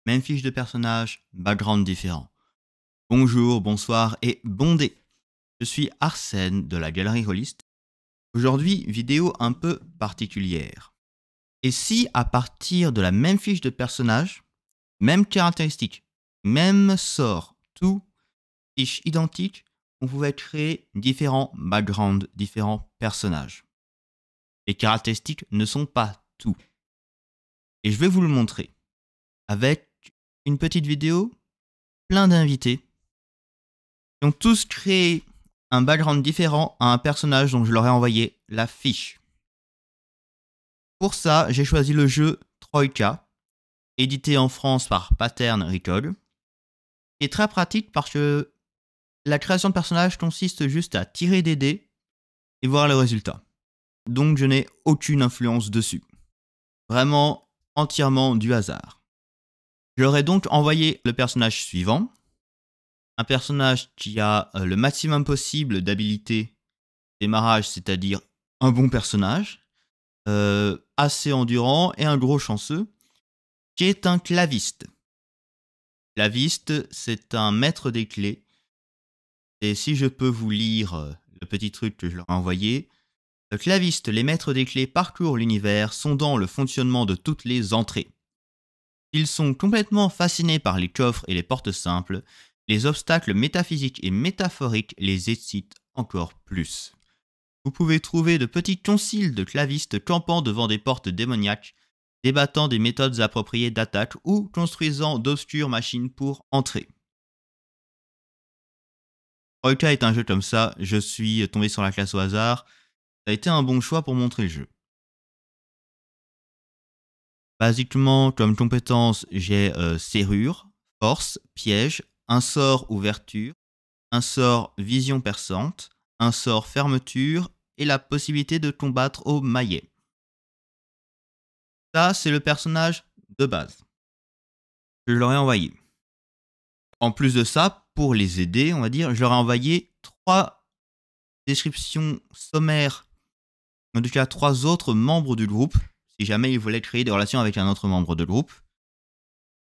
même fiche de personnage, background différent. Bonjour, bonsoir et bon dé. Je suis Arsène de la Galerie Rolliste. Aujourd'hui, vidéo un peu particulière. Et si à partir de la même fiche de personnage, même caractéristique, même sort, tout, fiche identique, on pouvait créer différents backgrounds, différents personnages. Les caractéristiques ne sont pas tout. Et je vais vous le montrer avec une petite vidéo, plein d'invités qui ont tous créé un background différent à un personnage dont je leur ai envoyé la fiche. Pour ça, j'ai choisi le jeu Troika, édité en France par Pattern Record, qui est très pratique parce que la création de personnages consiste juste à tirer des dés et voir le résultat. Donc je n'ai aucune influence dessus. Vraiment entièrement du hasard. Je leur ai donc envoyé le personnage suivant. Un personnage qui a le maximum possible d'habilité démarrage, c'est-à-dire un bon personnage, assez endurant et un gros chanceux, qui est un claviste. Claviste, c'est un maître des clés. Et si je peux vous lire le petit truc que je leur ai envoyé, le claviste, les maîtres des clés parcourent l'univers, sondant le fonctionnement de toutes les entrées. Ils sont complètement fascinés par les coffres et les portes simples. Les obstacles métaphysiques et métaphoriques les excitent encore plus. Vous pouvez trouver de petits conciles de clavistes campant devant des portes démoniaques, débattant des méthodes appropriées d'attaque ou construisant d'obscures machines pour entrer. Troika est un jeu comme ça, je suis tombé sur la classe au hasard. Ça a été un bon choix pour montrer le jeu. Basiquement, comme compétence, j'ai serrure, force, piège, un sort ouverture, un sort vision perçante, un sort fermeture et la possibilité de combattre au maillet. Ça, c'est le personnage de base. Je leur ai envoyé. En plus de ça, pour les aider, on va dire, je leur ai envoyé 3 descriptions sommaires, en tout cas 3 autres membres du groupe, si jamais ils voulaient créer des relations avec un autre membre de groupe.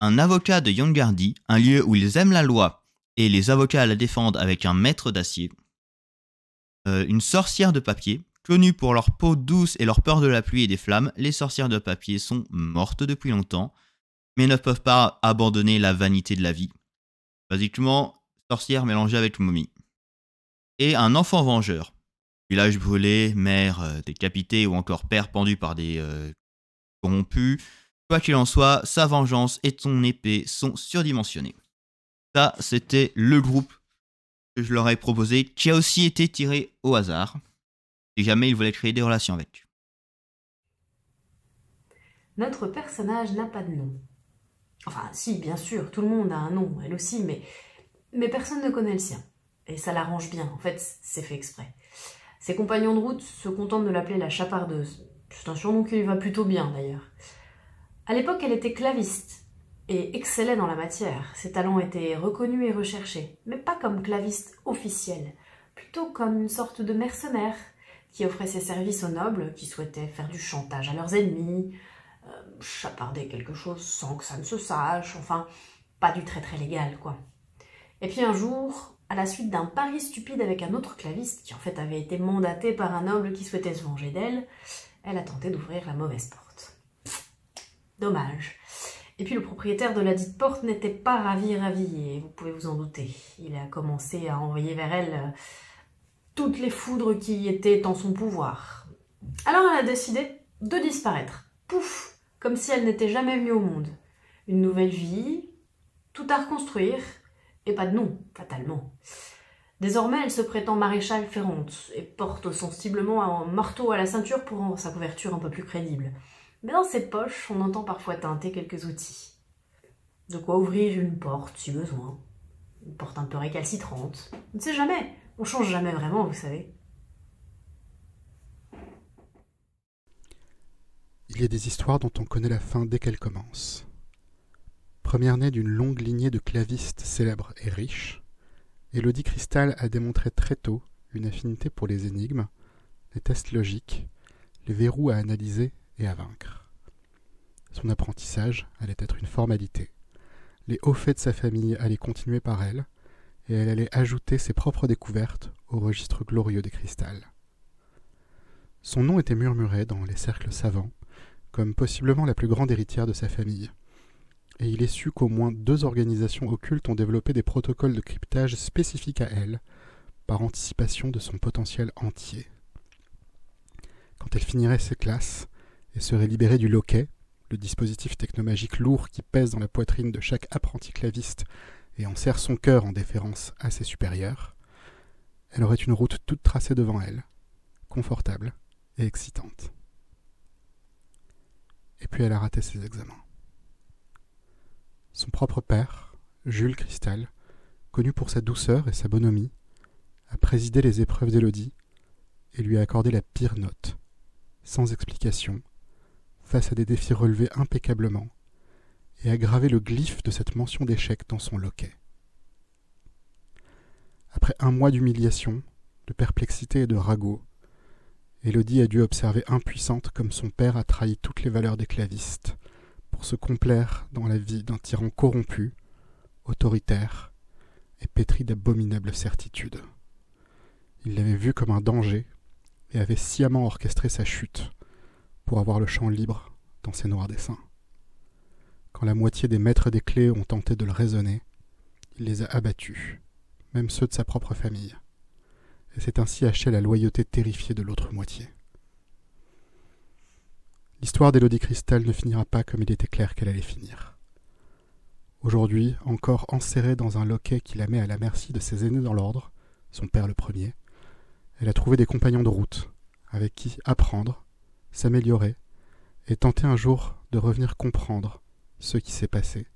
Un avocat de Yongardi, un lieu où ils aiment la loi et les avocats la défendent avec un maître d'acier. Une sorcière de papier, connue pour leur peau douce et leur peur de la pluie et des flammes. Les sorcières de papier sont mortes depuis longtemps, mais ne peuvent pas abandonner la vanité de la vie. Basiquement, sorcière mélangée avec momie. Et un enfant vengeur. Village brûlé, mère décapitée ou encore père pendu par des corrompus. Quoi qu'il en soit, sa vengeance et son épée sont surdimensionnées. Ça, c'était le groupe que je leur ai proposé, qui a aussi été tiré au hasard, si jamais ils voulaient créer des relations avec. Notre personnage n'a pas de nom. Enfin, si, bien sûr, tout le monde a un nom, elle aussi, mais personne ne connaît le sien. Et ça l'arrange bien, en fait, c'est fait exprès. Ses compagnons de route se contentent de l'appeler la chapardeuse. C'est un surnom qui lui va plutôt bien, d'ailleurs. À l'époque, elle était claviste et excellait dans la matière. Ses talents étaient reconnus et recherchés, mais pas comme claviste officielle, plutôt comme une sorte de mercenaire qui offrait ses services aux nobles qui souhaitaient faire du chantage à leurs ennemis, chaparder quelque chose sans que ça ne se sache, enfin, pas du très légal, quoi. Et puis un jour, à la suite d'un pari stupide avec un autre claviste, qui en fait avait été mandaté par un noble qui souhaitait se venger d'elle, elle a tenté d'ouvrir la mauvaise porte. Dommage. Et puis le propriétaire de la dite porte n'était pas ravi, et vous pouvez vous en douter. Il a commencé à envoyer vers elle toutes les foudres qui étaient en son pouvoir. Alors elle a décidé de disparaître. Pouf! Comme si elle n'était jamais venue au monde. Une nouvelle vie, tout à reconstruire, et pas de nom, fatalement. Désormais, elle se prétend maréchale ferrante, et porte ostensiblement un marteau à la ceinture pour rendre sa couverture un peu plus crédible. Mais dans ses poches, on entend parfois teinter quelques outils. De quoi ouvrir une porte, si besoin. Une porte un peu récalcitrante. On ne sait jamais, on change jamais vraiment, vous savez. Il y a des histoires dont on connaît la fin dès qu'elles commencent. Première née d'une longue lignée de clavistes célèbres et riches, Élodie Cristal a démontré très tôt une affinité pour les énigmes, les tests logiques, les verrous à analyser et à vaincre. Son apprentissage allait être une formalité, Les hauts faits de sa famille allaient continuer par elle, et elle allait ajouter ses propres découvertes au registre glorieux des cristals. Son nom était murmuré dans les cercles savants, comme possiblement la plus grande héritière de sa famille, et il est su qu'au moins 2 organisations occultes ont développé des protocoles de cryptage spécifiques à elle, par anticipation de son potentiel entier. Quand elle finirait ses classes et serait libérée du loquet, le dispositif technomagique lourd qui pèse dans la poitrine de chaque apprenti claviste et en serre son cœur en déférence à ses supérieurs, elle aurait une route toute tracée devant elle, confortable et excitante. Et puis elle a raté ses examens. Son propre père, Jules Cristal, connu pour sa douceur et sa bonhomie, a présidé les épreuves d'Élodie et lui a accordé la pire note, sans explication, face à des défis relevés impeccablement, et a gravé le glyphe de cette mention d'échec dans son loquet. Après 1 mois d'humiliation, de perplexité et de ragot, Élodie a dû observer impuissante comme son père a trahi toutes les valeurs des clavistes pour se complaire dans la vie d'un tyran corrompu, autoritaire et pétri d'abominables certitudes. Il l'avait vu comme un danger et avait sciemment orchestré sa chute pour avoir le champ libre dans ses noirs desseins. Quand la moitié des maîtres des clés ont tenté de le raisonner, il les a abattus, même ceux de sa propre famille, et s'est ainsi acheté la loyauté terrifiée de l'autre moitié. L'histoire d'Élodie Cristal ne finira pas comme il était clair qu'elle allait finir. Aujourd'hui, encore enserrée dans un loquet qui la met à la merci de ses aînés dans l'ordre, son père le premier, elle a trouvé des compagnons de route, avec qui apprendre, s'améliorer, et tenter un jour de revenir comprendre ce qui s'est passé,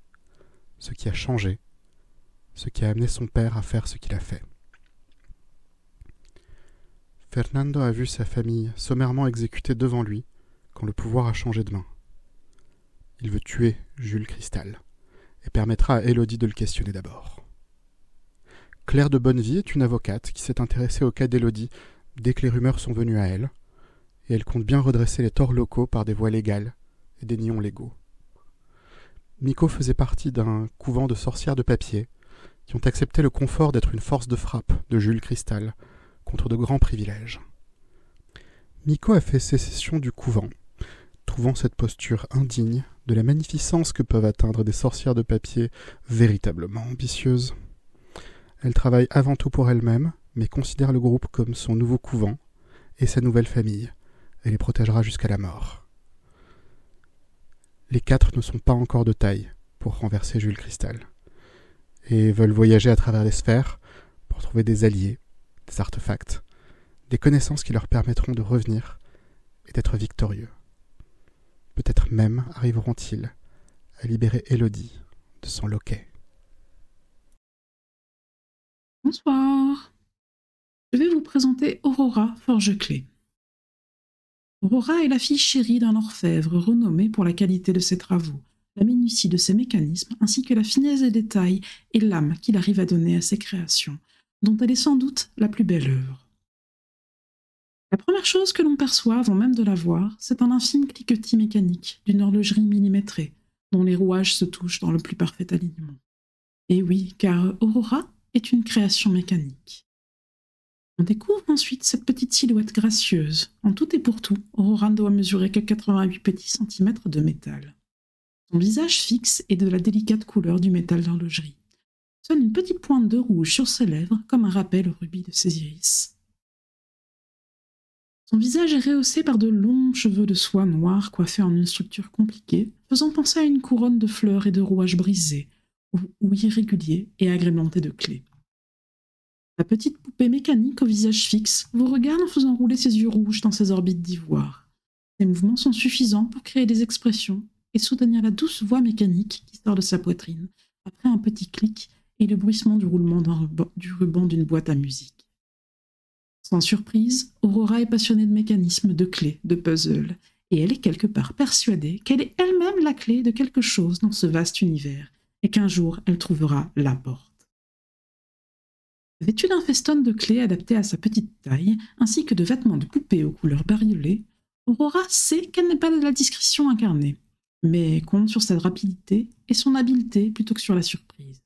ce qui a changé, ce qui a amené son père à faire ce qu'il a fait. Fernando a vu sa famille sommairement exécutée devant lui quand le pouvoir a changé de main. Il veut tuer Jules Cristal et permettra à Élodie de le questionner d'abord. Claire de Bonnevie est une avocate qui s'est intéressée au cas d'Élodie dès que les rumeurs sont venues à elle, et elle compte bien redresser les torts locaux par des voies légales et des nions légaux. Miko faisait partie d'un couvent de sorcières de papier qui ont accepté le confort d'être une force de frappe de Jules Cristal contre de grands privilèges. Miko a fait sécession du couvent, trouvant cette posture indigne de la magnificence que peuvent atteindre des sorcières de papier véritablement ambitieuses. Elle travaille avant tout pour elle-même, mais considère le groupe comme son nouveau couvent et sa nouvelle famille, et les protégera jusqu'à la mort. Les 4 ne sont pas encore de taille pour renverser Jules Cristal, et veulent voyager à travers les sphères pour trouver des alliés, des artefacts, des connaissances qui leur permettront de revenir et d'être victorieux. Peut-être même arriveront-ils à libérer Élodie de son loquet. Bonsoir. Je vais vous présenter Aurora Forgeclé. Aurora est la fille chérie d'un orfèvre renommé pour la qualité de ses travaux, la minutie de ses mécanismes, ainsi que la finesse des détails et l'âme qu'il arrive à donner à ses créations, dont elle est sans doute la plus belle œuvre. La première chose que l'on perçoit avant même de la voir, c'est un infime cliquetis mécanique d'une horlogerie millimétrée, dont les rouages se touchent dans le plus parfait alignement. Et oui, car Aurora est une création mécanique. On découvre ensuite cette petite silhouette gracieuse. En tout et pour tout, Aurora ne doit mesurer que 88 petits centimètres de métal. Son visage fixe est de la délicate couleur du métal d'horlogerie. Seule une petite pointe de rouge sur ses lèvres, comme un rappel au rubis de ses iris. Son visage est rehaussé par de longs cheveux de soie noire coiffés en une structure compliquée, faisant penser à une couronne de fleurs et de rouages brisés, ou irréguliers et agrémentés de clés. La petite poupée mécanique au visage fixe vous regarde en faisant rouler ses yeux rouges dans ses orbites d'ivoire. Ses mouvements sont suffisants pour créer des expressions et soutenir la douce voix mécanique qui sort de sa poitrine, après un petit clic et le bruissement du roulement du ruban d'une boîte à musique. Sans surprise, Aurora est passionnée de mécanismes, de clés, de puzzles, et elle est quelque part persuadée qu'elle est elle-même la clé de quelque chose dans ce vaste univers, et qu'un jour elle trouvera la porte. Vêtue d'un feston de clés adapté à sa petite taille, ainsi que de vêtements de poupée aux couleurs bariolées, Aurora sait qu'elle n'est pas de la discrétion incarnée, mais compte sur sa rapidité et son habileté plutôt que sur la surprise.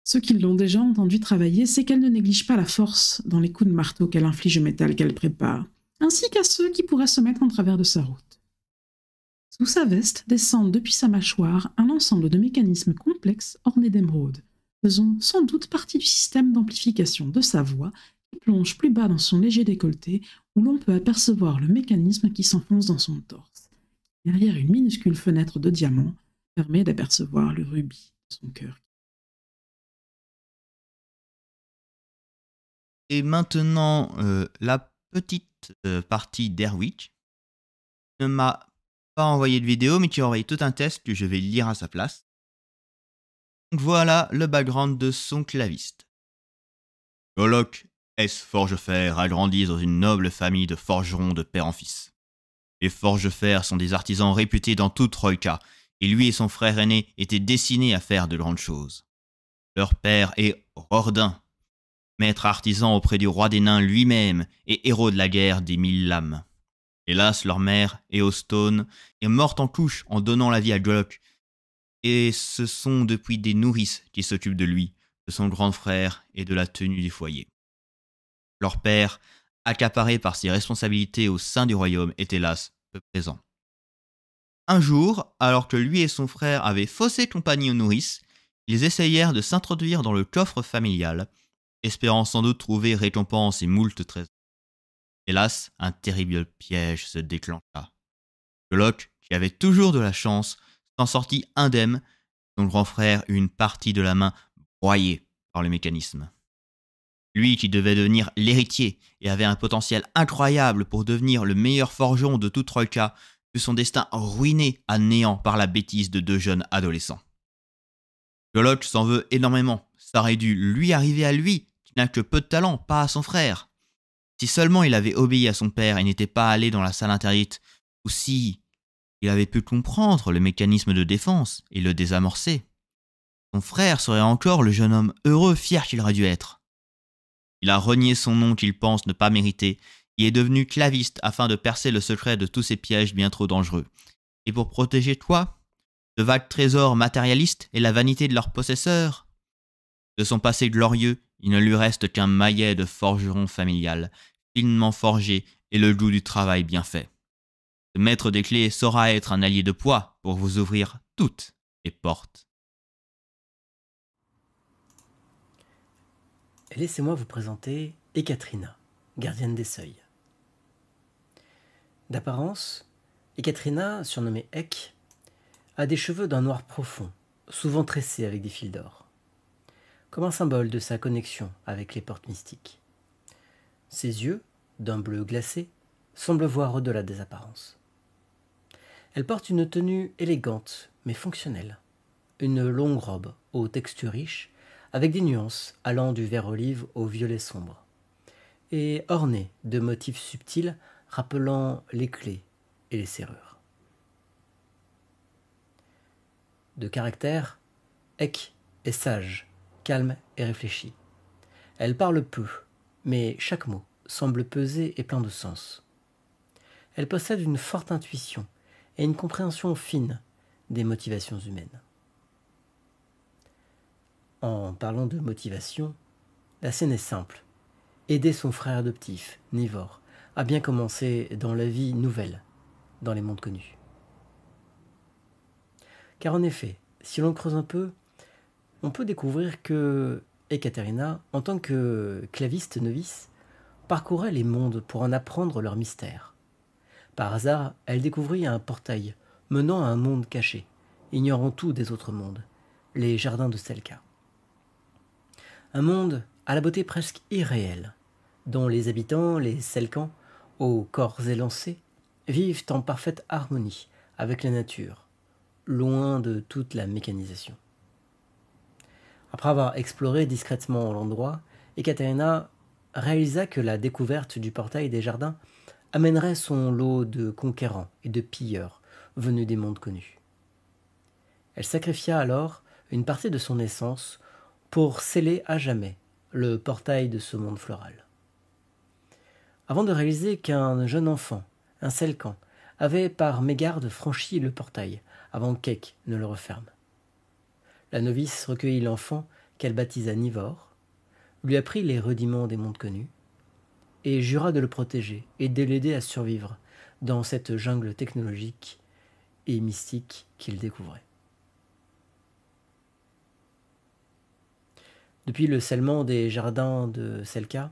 Ceux qui l'ont déjà entendu travailler, c'est qu'elle ne néglige pas la force dans les coups de marteau qu'elle inflige au métal qu'elle prépare, ainsi qu'à ceux qui pourraient se mettre en travers de sa route. Sous sa veste descendent depuis sa mâchoire un ensemble de mécanismes complexes ornés d'émeraudes, faisant sans doute partie du système d'amplification de sa voix qui plonge plus bas dans son léger décolleté où l'on peut apercevoir le mécanisme qui s'enfonce dans son torse. Derrière une minuscule fenêtre de diamant, permet d'apercevoir le rubis de son cœur. Et maintenant, la petite partie d'Airwitch ne m'a pas envoyé de vidéo, mais qui a envoyé tout un test que je vais lire à sa place. Donc voilà le background de son claviste. Golok S. Forgefer a grandi dans une noble famille de forgerons de père en fils. Les Forgefer sont des artisans réputés dans toute Troïka, et lui et son frère aîné étaient destinés à faire de grandes choses. Leur père est Rordin, maître artisan auprès du roi des nains lui-même et héros de la guerre des 1000 lames. Hélas, leur mère, Eostone, est morte en couche en donnant la vie à Golok, et ce sont depuis des nourrices qui s'occupent de lui, de son grand frère et de la tenue du foyer. Leur père, accaparé par ses responsabilités au sein du royaume, est hélas peu présent. Un jour, alors que lui et son frère avaient faussé compagnie aux nourrices, ils essayèrent de s'introduire dans le coffre familial, espérant sans doute trouver récompense et moult trésors. Hélas, un terrible piège se déclencha. Golok, qui avait toujours de la chance, s'en sortit indemne, son grand frère eut une partie de la main broyée par le mécanisme. Lui qui devait devenir l'héritier et avait un potentiel incroyable pour devenir le meilleur forgeron de toute Troïka, eut son destin ruiné à néant par la bêtise de 2 jeunes adolescents. Golok s'en veut énormément, ça aurait dû lui arriver à lui, qui n'a que peu de talent, pas à son frère. Si seulement il avait obéi à son père et n'était pas allé dans la salle interdite, ou si il avait pu comprendre le mécanisme de défense et le désamorcer, son frère serait encore le jeune homme heureux, fier qu'il aurait dû être. Il a renié son nom qu'il pense ne pas mériter et est devenu claviste afin de percer le secret de tous ces pièges bien trop dangereux. Et pour protéger toi, de vagues trésors matérialistes et la vanité de leurs possesseurs, de son passé glorieux, il ne lui reste qu'un maillet de forgeron familial, finement forgé et le goût du travail bien fait. Ce maître des clés saura être un allié de poids pour vous ouvrir toutes les portes. Laissez-moi vous présenter Ekaterina, gardienne des seuils. D'apparence, Ekaterina, surnommée Ek, a des cheveux d'un noir profond, souvent tressés avec des fils d'or, comme un symbole de sa connexion avec les portes mystiques. Ses yeux, d'un bleu glacé, semblent voir au-delà des apparences. Elle porte une tenue élégante mais fonctionnelle, une longue robe aux textures riches, avec des nuances allant du vert olive au violet sombre, et ornée de motifs subtils rappelant les clés et les serrures. De caractère, Ek est sage, calme et réfléchie. Elle parle peu, mais chaque mot semble peser et plein de sens. Elle possède une forte intuition et une compréhension fine des motivations humaines. En parlant de motivation, la scène est simple. Aider son frère adoptif, Nivor, à bien commencer dans la vie nouvelle, dans les mondes connus. Car en effet, si l'on creuse un peu, on peut découvrir que Ekaterina, en tant que claviste novice, parcourait les mondes pour en apprendre leurs mystères. Par hasard, elle découvrit un portail menant à un monde caché, ignorant tout des autres mondes, les jardins de Selka. Un monde à la beauté presque irréelle, dont les habitants, les Selkans, aux corps élancés, vivent en parfaite harmonie avec la nature, loin de toute la mécanisation. Après avoir exploré discrètement l'endroit, Ekaterina réalisa que la découverte du portail des jardins amènerait son lot de conquérants et de pilleurs venus des mondes connus. Elle sacrifia alors une partie de son essence pour sceller à jamais le portail de ce monde floral. Avant de réaliser qu'un jeune enfant, un Selkan, avait par mégarde franchi le portail avant qu'Ek ne le referme. La novice recueillit l'enfant qu'elle baptisa Nivore, lui apprit les rudiments des mondes connus, et jura de le protéger et de l'aider à survivre dans cette jungle technologique et mystique qu'il découvrait. Depuis le scellement des jardins de Selka,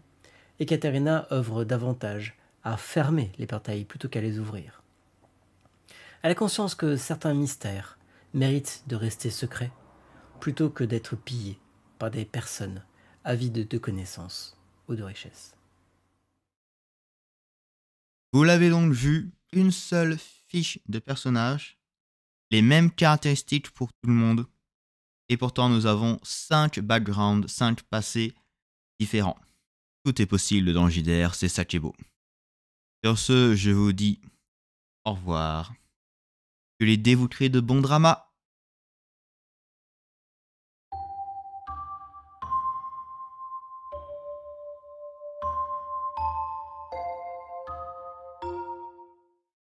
Ekaterina œuvre davantage à fermer les portails plutôt qu'à les ouvrir. Elle a conscience que certains mystères méritent de rester secrets plutôt que d'être pillés par des personnes avides de connaissances ou de richesses. Vous l'avez donc vu, une seule fiche de personnage, les mêmes caractéristiques pour tout le monde, et pourtant nous avons 5 backgrounds, 5 passés différents. Tout est possible dans JDR, c'est ça qui est beau. Sur ce, je vous dis au revoir. Que les dés vous créent de bons dramas.